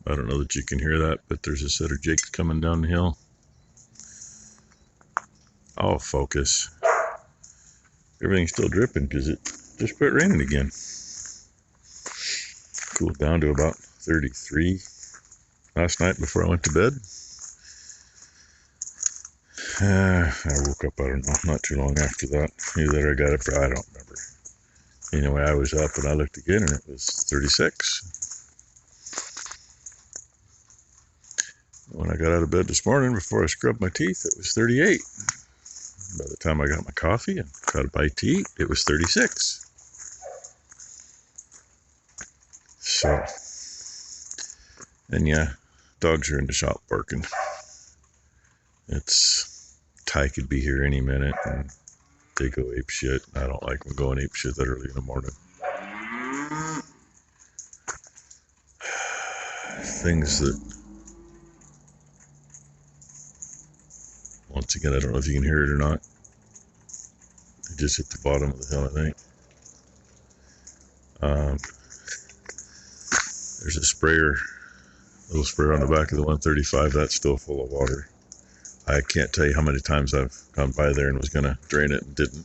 I don't know that you can hear that, but there's a setter Jake's coming down the hill. Oh, focus. Everything's still dripping because it just quit raining again. Cooled down to about 33 last night before I went to bed. I woke up, I don't know, not too long after that. Either I got up or I don't remember. Anyway, I was up and I looked again and it was 36. When I got out of bed this morning, before I scrubbed my teeth, it was 38. By the time I got my coffee and got a bite to eat, it was 36. So, and yeah, dogs are in the shop barking. Ty could be here any minute and they go ape shit. I don't like them going ape shit that early in the morning. Things that, once again, I don't know if you can hear it or not. They just hit the bottom of the hill, I think. There's a little sprayer on the back of the 135. That's still full of water. I can't tell you how many times I've gone by there and was going to drain it and didn't.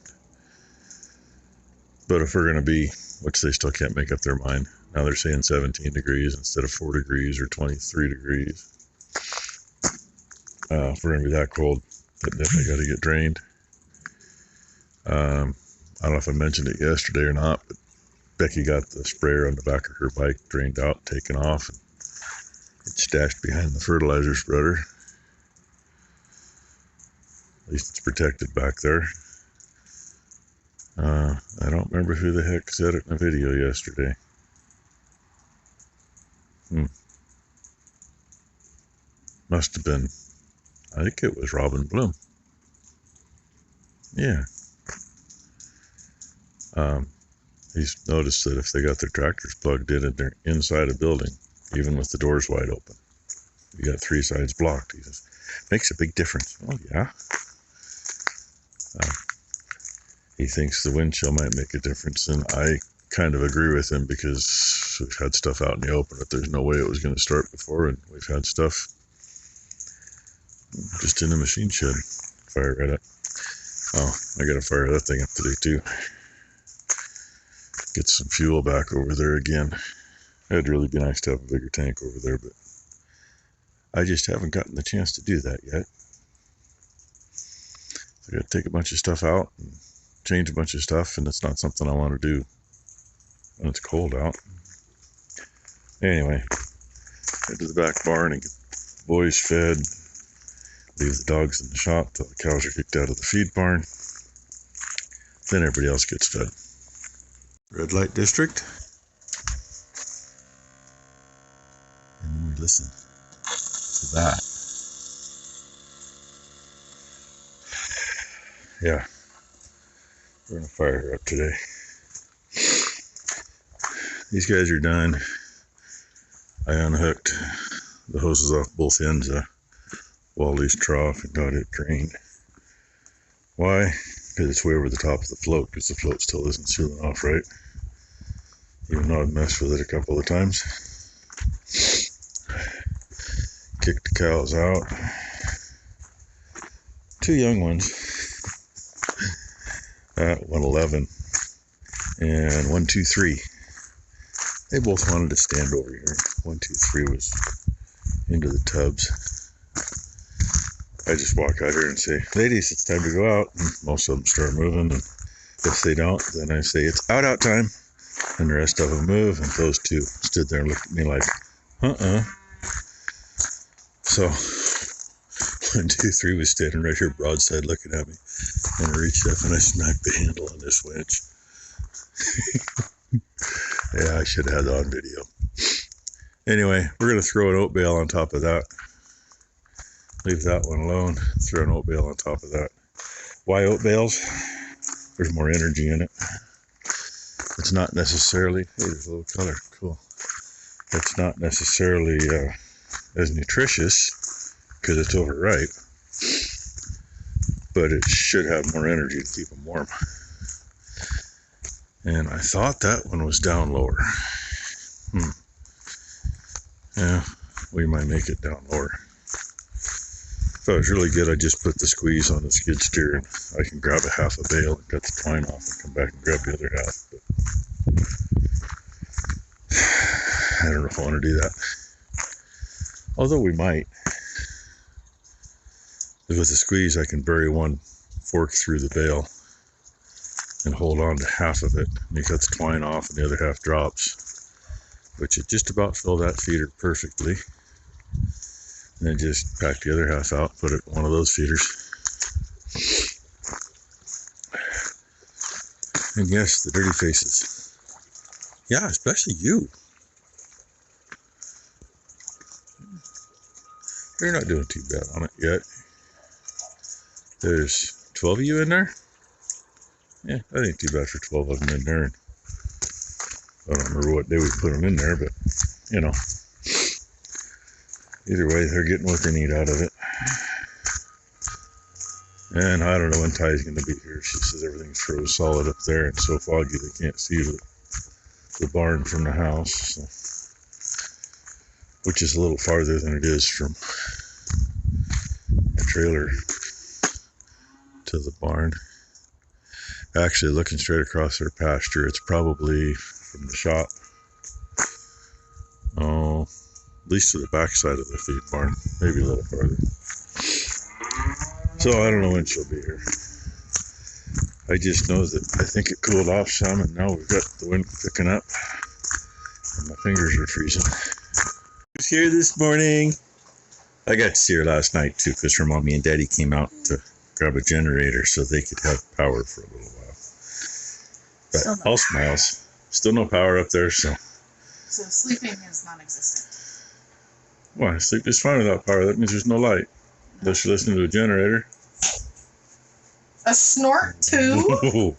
But if we're going to be, which they still can't make up their mind, now they're saying 17 degrees instead of 4 degrees or 23 degrees. If we're going to be that cold, it definitely got to get drained. I don't know if I mentioned it yesterday or not, but Becky got the sprayer on the back of her bike drained out, taken off, and it's stashed behind the fertilizer spreader. At least it's protected back there. I don't remember who the heck said it in a video yesterday. Must have been, I think it was Robin Bloom. Yeah. He's noticed that if they got their tractors plugged in and they're inside a building, even with the doors wide open, you got 3 sides blocked. He says, makes a big difference. Oh, yeah. He thinks the wind chill might make a difference, and I kind of agree with him because we've had stuff out in the open that there's no way it was going to start before, and we've had stuff just in the machine shed fire right up. Oh, I gotta fire that thing up today too. Get some fuel back over there again. It'd really be nice to have a bigger tank over there, but I just haven't gotten the chance to do that yet. I gotta take a bunch of stuff out and change a bunch of stuff, and it's not something I want to do when it's cold out. Anyway, head to the back barn and get the boys fed. Leave the dogs in the shop till the cows are kicked out of the feed barn. Then everybody else gets fed. Red light district. And then we listen to that. Yeah. We're gonna fire her up today. These guys are done. I unhooked the hoses off both ends of Wally's trough and got it drained. Why? Because it's way over the top of the float, because the float still isn't sealing off right. Even though I've messed with it a couple of times. Kicked the cows out. 2 young ones. 111 and 123. They both wanted to stand over here. 123 was into the tubs. I just walk out here and say, ladies, it's time to go out. And most of them start moving. And if they don't, then I say, it's out time. And the rest of them move. And those 2 stood there and looked at me like, So 123 was standing right here broadside looking at me. And I reached up and I smacked the handle on this winch. Yeah, I should have had that on video. Anyway, we're going to throw an oat bale on top of that. Leave that one alone. Throw an oat bale on top of that. Why oat bales? There's more energy in it. It's not necessarily, hey, there's a little color, cool. It's not necessarily as nutritious because it's overripe, but it should have more energy to keep them warm. And I thought that one was down lower. Yeah, we might make it down lower. If I was really good, I'd just put the squeeze on the skid steer and I can grab a half a bale and cut the twine off and come back and grab the other half. But I don't know if I want to do that. Although we might. With the squeeze, I can bury one fork through the bale and hold on to half of it. And he cuts twine off and the other half drops, which would just about fill that feeder perfectly. And then just pack the other half out, put it in one of those feeders. And yes, the dirty faces. Yeah, especially you. You're not doing too bad on it yet. There's 12 of you in there? Yeah, that ain't too bad for 12 of them in there. I don't remember what day we put them in there, but, you know. Either way, they're getting what they need out of it. And I don't know when Ty's going to be here. She says everything's froze solid up there and so foggy they can't see the barn from the house. So, which is a little farther than it is from the trailer to the barn. Actually, looking straight across their pasture, it's probably from the shop. Oh, at least to the back side of the feed barn, maybe a little farther. So I don't know when she'll be here. I just know that I think it cooled off some, and now we've got the wind picking up, and my fingers are freezing. Who's here this morning? I got to see her last night too, because her mommy and daddy came out to grab a generator so they could have power for a little while. But no. All smiles. Still no power up there, so. So sleeping is non-existent. Well, sleep is fine without power. That means there's no light. Unless you're listening to a generator. A snort too? Whoa.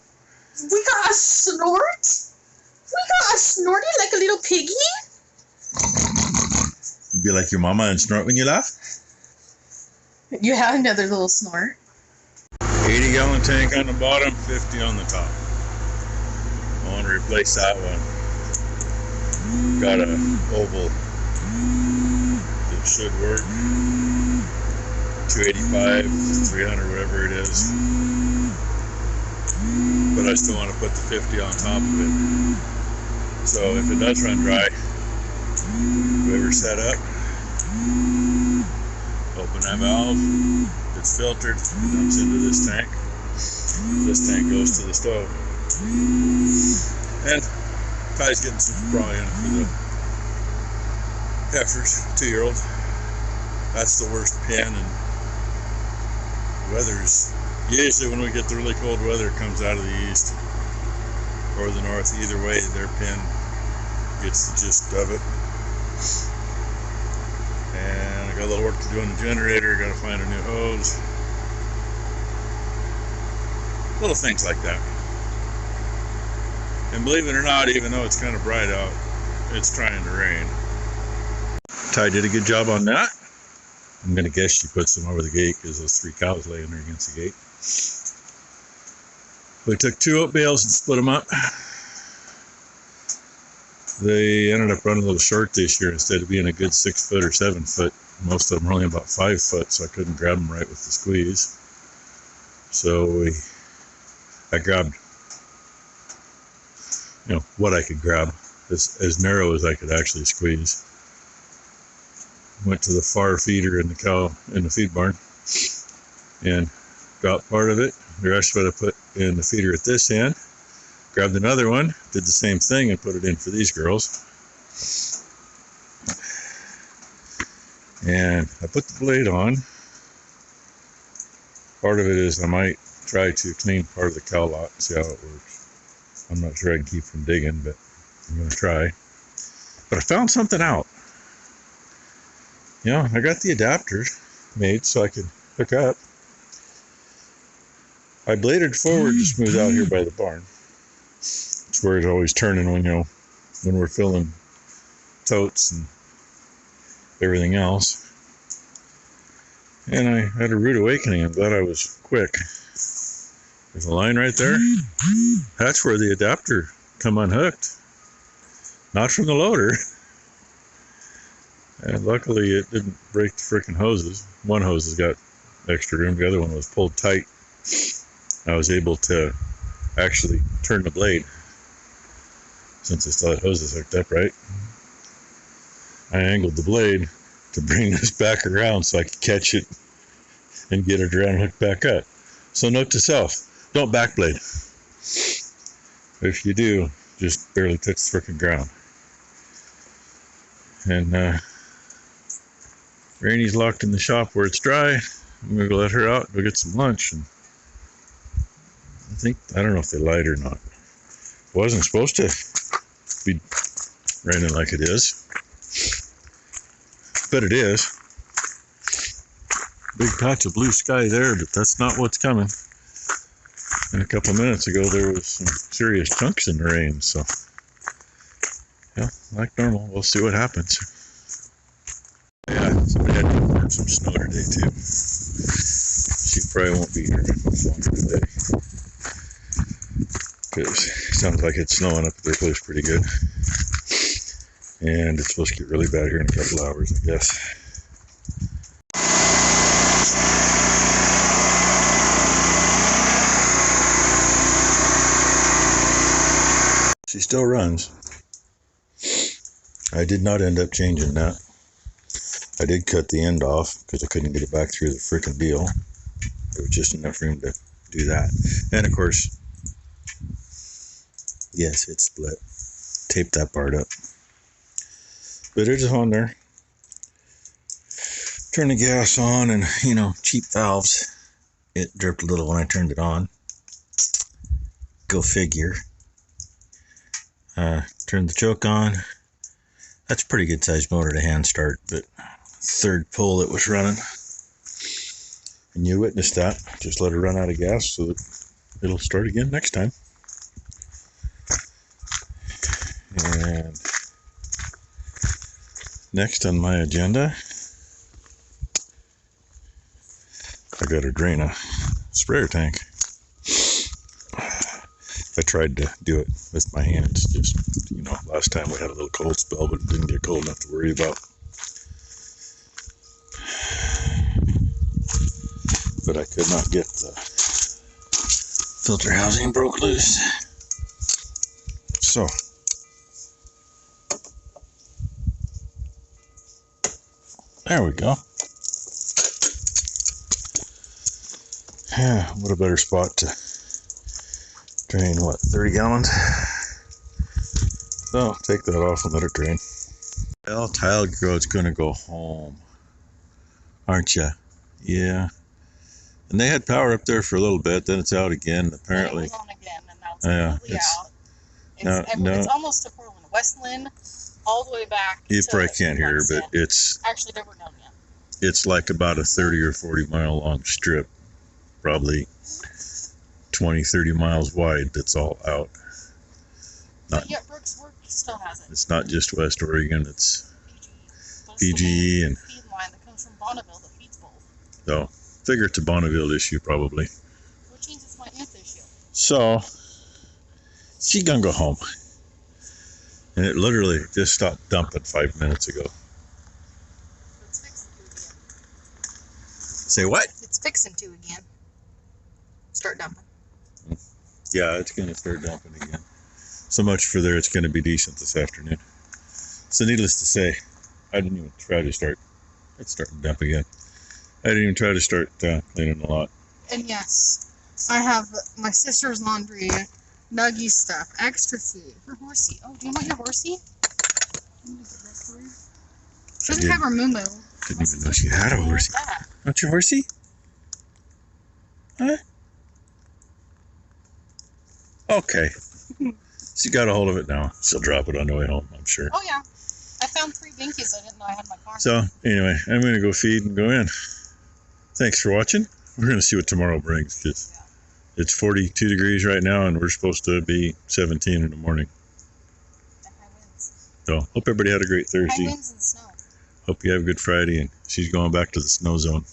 We got a snort? We got a snorty like a little piggy? You be like your mama and snort when you laugh? You have another little snort. 80-gallon tank on the bottom, 50 on the top. I want to replace that one. Got a oval that should work. 285, 300, whatever it is. But I still want to put the 50 on top of it. So if it does run dry, whoever set up, open that valve, it's filtered, it dumps into this tank. This tank goes to the stove. And Ty's getting some fry in for the heifers, 2-year-old. That's the worst pen, and weather's usually when we get the really cold weather, it comes out of the east or the north. Either way, their pen gets the gist of it. And I got a little work to do on the generator. Got to find a new hose. Little things like that. And believe it or not, even though it's kind of bright out, it's trying to rain. Ty did a good job on that. I'm going to guess she puts them over the gate because those 3 cows laying there against the gate. We took 2 oat bales and split them up. They ended up running a little short this year. Instead of being a good 6 foot or 7 foot, most of them were only about 5 foot, so I couldn't grab them right with the squeeze. So I grabbed, what I could grab, as narrow as I could actually squeeze. Went to the far feeder in the feed barn and got part of it. The rest of it I put in the feeder at this end. Grabbed another one, did the same thing and put it in for these girls. And I put the blade on. Part of it is I might try to clean part of the cow lot and see how it works. I'm not sure I can keep from digging, but I'm going to try. But I found something out. I got the adapters made so I could hook up. I bladed forward to smooth out here by the barn. It's where it's always turning when we're filling totes and everything else. And I had a rude awakening. I'm glad I was quick. There's a line right there. That's where the adapter come unhooked. Not from the loader. And luckily it didn't break the freaking hoses. One hose has got extra room, the other one was pulled tight. I was able to actually turn the blade, since I still had hoses hooked up, right? I angled the blade to bring this back around so I could catch it and get it around hooked back up. So note to self, don't backblade. If you do, just barely touch the freaking ground. And Rainy's locked in the shop where it's dry. I'm gonna go let her out, go get some lunch, and I don't know if they lied or not. It wasn't supposed to be raining like it is, but it is. Big patch of blue sky there, but that's not what's coming. And a couple minutes ago there was some serious chunks in the rain, so yeah, like normal, we'll see what happens. Yeah, somebody had to confirm some snow today too. She probably won't be here much longer today, because it sounds like it's snowing up at their place pretty good, and it's supposed to get really bad here in a couple hours, I guess. She still runs. I did not end up changing that. I did cut the end off because I couldn't get it back through the freaking deal. There was just enough room to do that. And of course, yes, it split. Taped that part up. But it's on there. Turn the gas on, and cheap valves. It dripped a little when I turned it on. Go figure. Turned the choke on. That's a pretty good sized motor to hand start, but third pull it was running. And you witnessed that. Just let it run out of gas so that it'll start again next time. And next on my agenda, I got to drain a sprayer tank. I tried to do it with my hands. Just, last time we had a little cold spell, but it didn't get cold enough to worry about. But I could not get the filter housing broke loose. So, there we go. Yeah, what a better spot to drain, 30 gallons? So, take that off and let it drain. Well, Tile Gro's gonna go home, aren't ya? Yeah. And they had power up there for a little bit, then it's out again, apparently. It was on again, and now it's completely out. It's almost to Portland. Westland, all the way back. You probably can't hear, but it's actually never known yet. It's like about a 30 or 40 mile long strip, probably 20, 30 miles wide. That's all out. But yet Brooks Work still has it. It's not just West Oregon. It's PGE and feed line that comes from Bonneville that feeds both. So, figure it's a Bonneville issue probably. Which means it's my aunt's issue. So, she's gonna go home. And it literally just stopped dumping 5 minutes ago. It's fixing to again. Say what? It's fixing to again. Start dumping. Yeah, it's gonna start dumping again. So much for there, it's gonna be decent this afternoon. So needless to say, I didn't even try to start. It's starting to dump again. I didn't even try to start cleaning the lot. And yes, I have my sister's laundry, Nuggy stuff, extra food. Her horsey. Oh, do you want your horsey? She doesn't have her moo. Didn't even know she had a horsey. Want your horsey? Huh? Okay. She got a hold of it now. She'll drop it on the way home, I'm sure. Oh, yeah. I found 3 binkies I didn't know I had in my car. So, anyway, I'm going to go feed and go in. Thanks for watching. We're going to see what tomorrow brings, because it's 42 degrees right now, and we're supposed to be 17 in the morning. And high winds. So, hope everybody had a great Thursday. High winds and snow. Hope you have a good Friday, and she's going back to the snow zone.